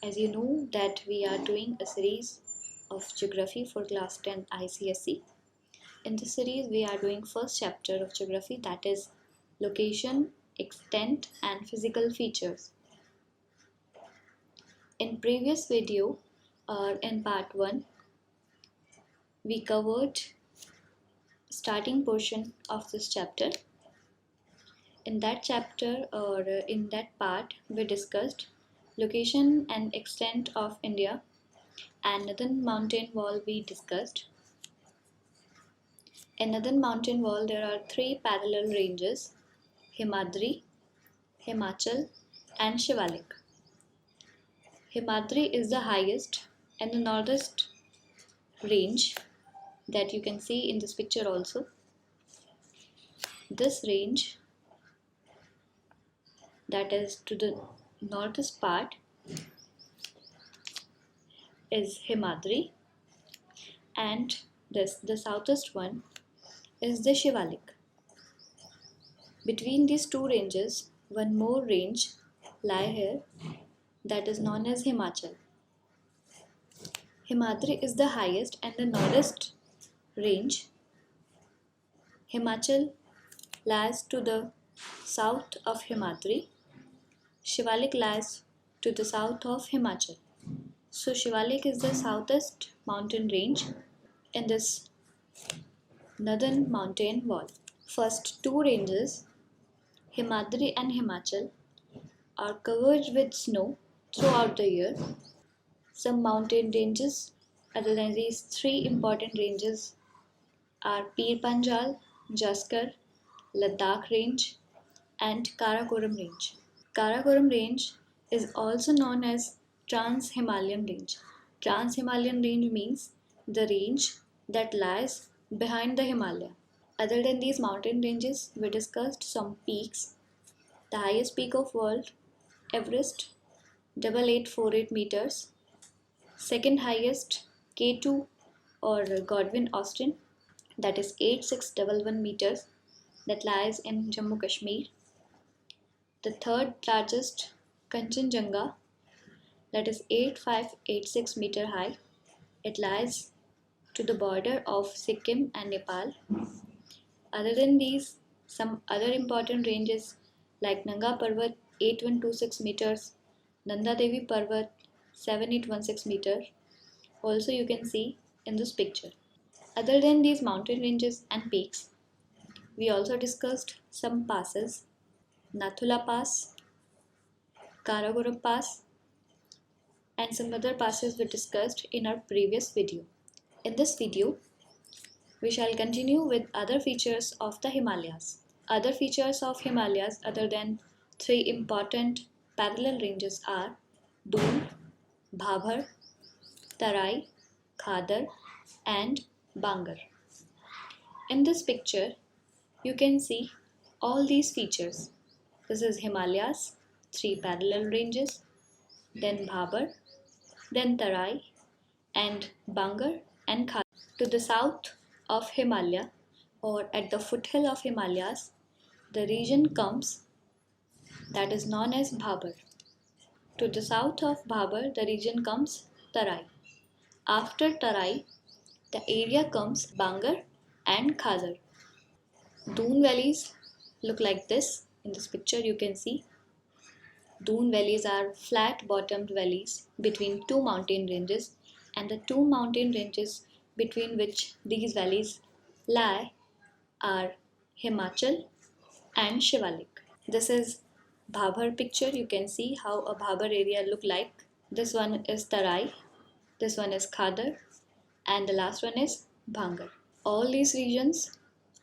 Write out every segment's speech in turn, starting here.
As you know that we are doing a series of geography for class 10 ICSE. In this series we are doing first chapter of geography, that is location, extent and physical features. In previous video or in part 1 we covered starting portion of this chapter. In that chapter or in that part we discussed location and extent of India, and Northern Mountain Wall we discussed. In Northern Mountain Wall there are three parallel ranges: Himadri, Himachal and Shivalik. Himadri is the highest and the northest range that you can see in this picture also. This range, that is to the northest part, is Himadri, and the southest one is the Shivalik. Between these two ranges, one more range lie here, that is known as Himachal. Himadri is the highest and the northest range. Himachal lies to the south of Himadri. Shivalik lies to the south of Himachal. So Shivalik is the southest mountain range in this northern mountain wall. First two ranges, Himadri and Himachal, are covered with snow throughout the year. Some mountain ranges other than these three important ranges are Pir Panjal, Jaskar, Ladakh range and Karakoram range. Karakoram range is also known as Trans-Himalayan range. Trans-Himalayan range means the range that lies behind the Himalaya. Other than these mountain ranges, we discussed some peaks. The highest peak of world, Everest, 8848 meters. Second highest, K2 or Godwin Austen, that is 8611 meters, that lies in Jammu Kashmir. The third largest, Kanchenjunga, that is 8586 meter high. It lies to the border of Sikkim and Nepal. Other than these, some other important ranges like Nanga Parvat 8126 meters, Nanda Devi Parvat 7816 meter, also you can see in this picture. Other than these mountain ranges and peaks, we also discussed some passes: Nathula Pass, Karakoram Pass, and some other passes we discussed in our previous video. In this video, we shall continue with other features of the Himalayas. Other features of Himalayas other than three important parallel ranges are Doon, Bhabhar, Tarai, Khadar and Bangar. In this picture, you can see all these features. This is Himalayas, three parallel ranges, then Bhabhar, then Tarai and Bangar and Khadar. To the south of Himalaya or at the foothill of Himalayas, the region comes that is known as Bhabhar. To the south of Bhabhar, the region comes Tarai. After Tarai, the area comes Bangar and Khadar. Doon valleys look like this. In this picture you can see Doon valleys are flat bottomed valleys between two mountain ranges, and the two mountain ranges between which these valleys lie are Himachal and Shivalik. This is Bhabhar picture. You can see how a Bhabhar area look like. This one is Tarai, this one is Khadar, and the last one is Bhangar. All these regions,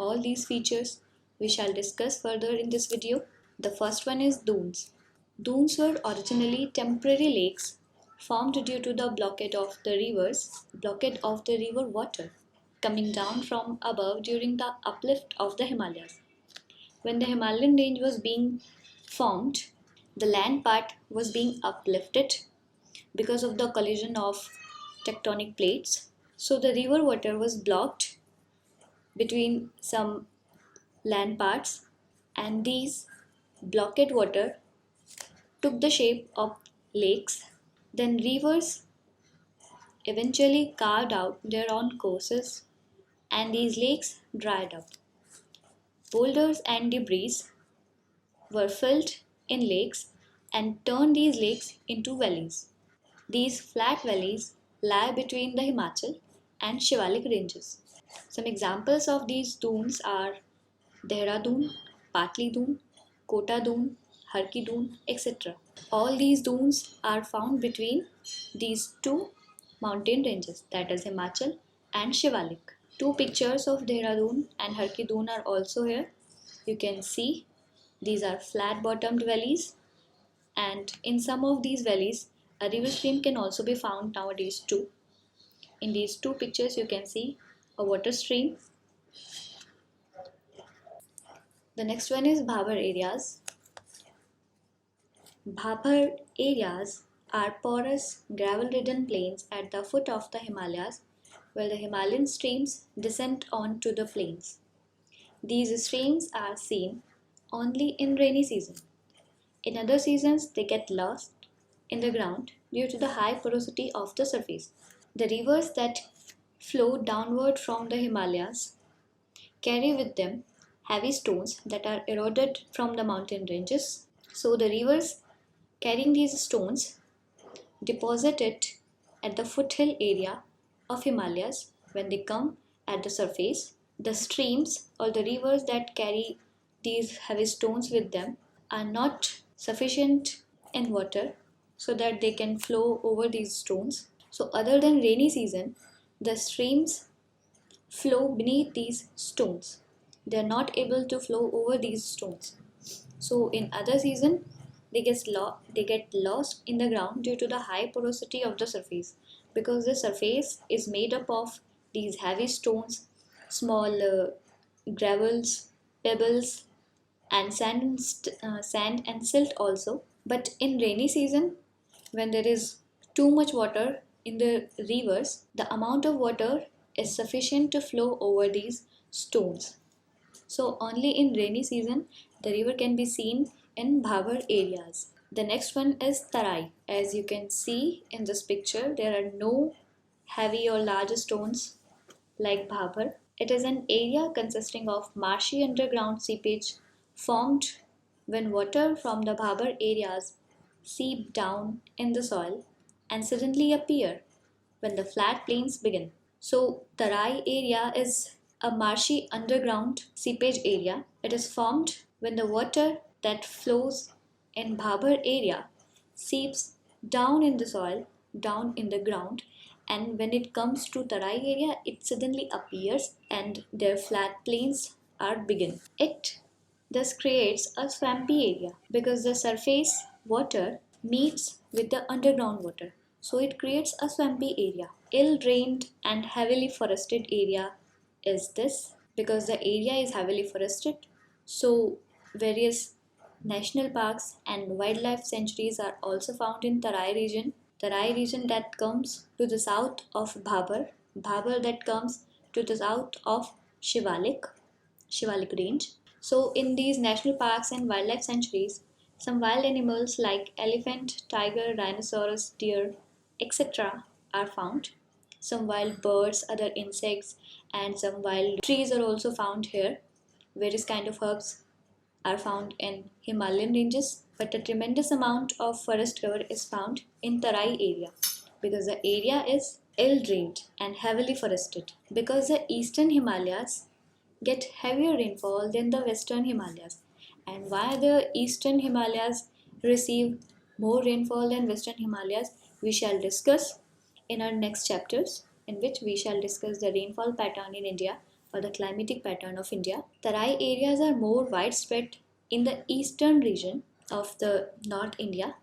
all these features we shall discuss further in this video. The first one is Doons. Doons were originally temporary lakes formed due to the blockade of the river water coming down from above during the uplift of the Himalayas. When the Himalayan range was being formed, the land part was being uplifted because of the collision of tectonic plates. So the river water was blocked between some land parts, and these blockade water took the shape of lakes Then rivers eventually carved out their own courses and these lakes dried up. Boulders and debris were filled in lakes and turned these lakes into valleys. These flat valleys lie between the Himachal and Shivalik ranges. Some examples of these dunes are Dehradun, Patli Dun, Kota Dun, Harki Dun, etc. All these dunes are found between these two mountain ranges, that is Himachal and Shivalik. Two pictures of Dehradun and Harki Dun are also here. You can see these are flat bottomed valleys, and in some of these valleys a river stream can also be found nowadays too. In these two pictures you can see a water stream. The next one is Bhabar areas. Bhabar areas are porous gravel-ridden plains at the foot of the Himalayas where the Himalayan streams descend onto the plains. These streams are seen only in rainy season. In other seasons they get lost in the ground due to the high porosity of the surface. The rivers that flow downward from the Himalayas carry with them heavy stones that are eroded from the mountain ranges. So the rivers carrying these stones deposit it at the foothill area of Himalayas. When they come at the surface, the streams or the rivers that carry these heavy stones with them are not sufficient in water so that they can flow over these stones. So other than rainy season, the streams flow beneath these stones. They are not able to flow over these stones. So in other season, they get lost in the ground due to the high porosity of the surface, because the surface is made up of these heavy stones, small gravels, pebbles, and sand and silt also. But in rainy season, when there is too much water in the rivers, the amount of water is sufficient to flow over these stones. So only in rainy season the river can be seen in Bhabar areas. The next one is Tarai. As you can see in this picture, there are no heavy or large stones like Bhabar. It is an area consisting of marshy underground seepage formed when water from the Bhabar areas seep down in the soil and suddenly appear when the flat plains begin. So, Tarai area is a marshy underground seepage area. It is formed when the water that flows in Bhabar area seeps down in the soil, down in the ground, and when it comes to Tarai area, it suddenly appears and their flat plains are begin. It thus creates a swampy area because the surface water meets with the underground water. So it creates a swampy area. Ill drained and heavily forested area is this because the area is heavily forested. So various national parks and wildlife sanctuaries are also found in Tarai region. Tarai region that comes to the south of Bhabar, Bhabar that comes to the south of Shivalik range. So in these national parks and wildlife sanctuaries, some wild animals like elephant, tiger, rhinoceros, deer, etc. are found. Some wild birds, other insects, and some wild trees are also found here. Various kind of herbs are found in Himalayan ranges, but a tremendous amount of forest cover is found in Tarai area because the area is ill drained and heavily forested. Because the eastern Himalayas get heavier rainfall than the western Himalayas, and why the eastern Himalayas receive more rainfall than western Himalayas, we shall discuss in our next chapters, in which we shall discuss the rainfall pattern in India or the climatic pattern of India. Tarai areas are more widespread in the eastern region of the North India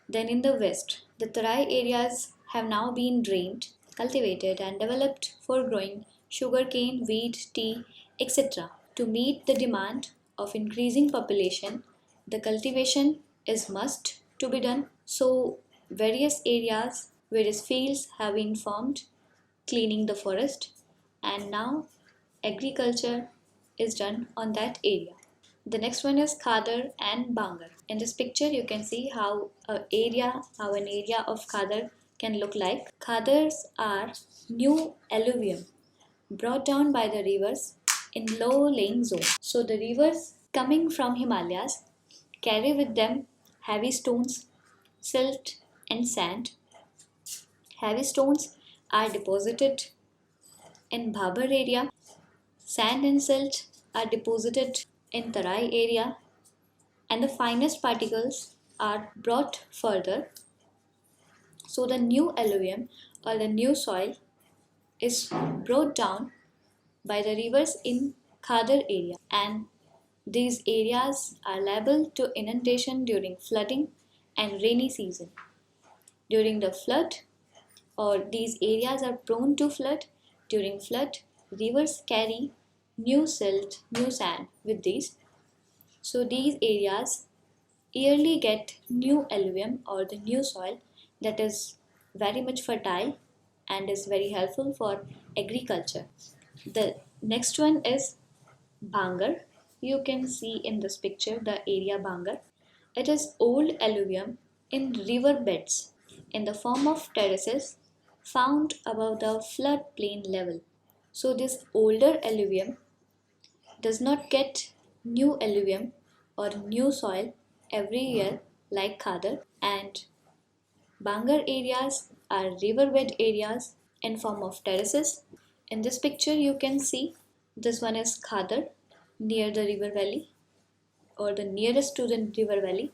than in the west. The Tarai areas have now been drained, cultivated, and developed for growing sugarcane, wheat, tea, etc. To meet the demand of increasing population, the cultivation is must to be done. So, various areas, various fields have been formed, cleaning the forest, and now agriculture is done on that area. The next one is Khadar and Bangar. In this picture, you can see how an area of Khadar can look like. Khadars are new alluvium brought down by the rivers in low-lying zone. So the rivers coming from Himalayas carry with them heavy stones, silt and sand. Heavy stones are deposited in Bhabar area. Sand and silt are deposited in Tarai area, and the finest particles are brought further. So the new alluvium or the new soil is brought down by the rivers in Khadar area, and these areas are liable to inundation during flooding and rainy season. During the flood, or these areas are prone to flood. During flood, rivers carry new silt, new sand with these. So these areas yearly get new alluvium or the new soil that is very much fertile and is very helpful for agriculture. The next one is Bhangar. You can see in this picture the area Bhangar. It is old alluvium in river beds in the form of terraces found above the floodplain level. So this older alluvium does not get new alluvium or new soil every year like Khadar, and Bangar areas are riverbed areas in form of terraces. In this picture you can see this one is Khadar near the river valley or the nearest to the river valley.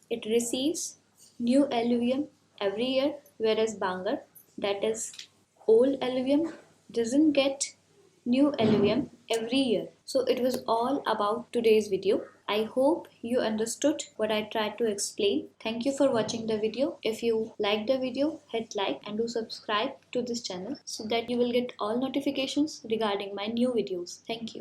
It receives new alluvium every year, whereas Bangar, that is old alluvium, doesn't get new alluvium every year. So it was all about today's video. I hope you understood what I tried to explain. Thank you for watching the video. If you liked the video, hit like and do subscribe to this channel so that you will get all notifications regarding my new videos. Thank you.